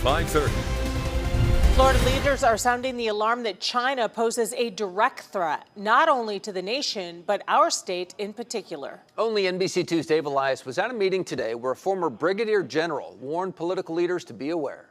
5:30. Florida leaders are sounding the alarm that China poses a direct threat, not only to the nation, but our state in particular. Only NBC2's Dave Elias was at a meeting today where a former brigadier general warned political leaders to be aware.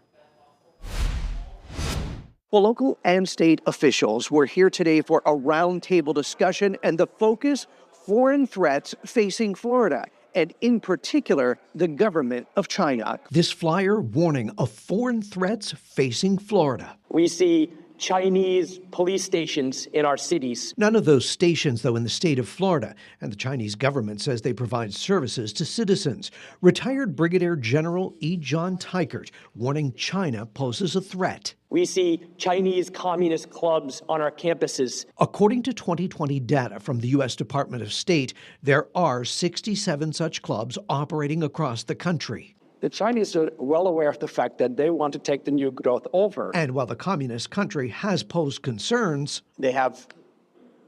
Well, local and state officials were here today for a roundtable discussion, and the focus, foreign threats facing Florida, and in particular, the government of China. This flyer warning of foreign threats facing Florida. We see Chinese police stations in our cities. None of those stations, though, in the state of Florida, and the Chinese government says they provide services to citizens. Retired Brigadier General E. John Teichert warning China poses a threat. We see Chinese communist clubs on our campuses. According to 2020 data from the U.S. Department of State, there are 67 such clubs operating across the country. The Chinese are well aware of the fact that they want to take the new growth over. And while the communist country has posed concerns, they have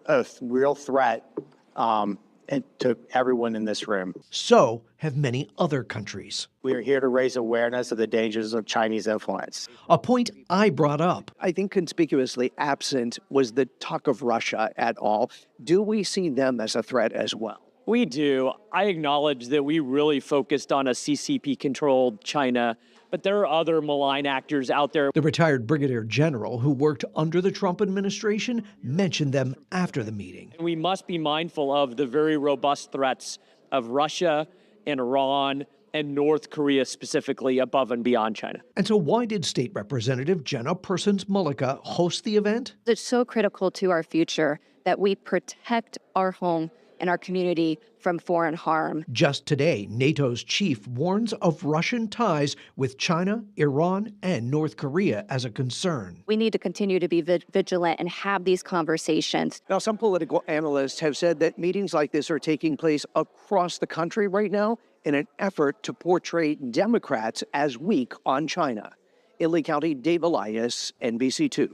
a real threat to everyone in this room. So have many other countries. We are here to raise awareness of the dangers of Chinese influence. A point I brought up. I think conspicuously absent was the talk of Russia at all. Do we see them as a threat as well? We do. I acknowledge that we really focused on a CCP-controlled China, but there are other malign actors out there. The retired brigadier general who worked under the Trump administration mentioned them after the meeting. And we must be mindful of the very robust threats of Russia and Iran and North Korea specifically above and beyond China. And so why did State Representative Jenna Persons-Mullica host the event? It's so critical to our future that we protect our home and our community from foreign harm. Just today, NATO's chief warns of Russian ties with China, Iran, and North Korea as a concern. We need to continue to be vigilant and have these conversations. Now, some political analysts have said that meetings like this are taking place across the country right now in an effort to portray Democrats as weak on China. In Lee County, Dave Elias, NBC2.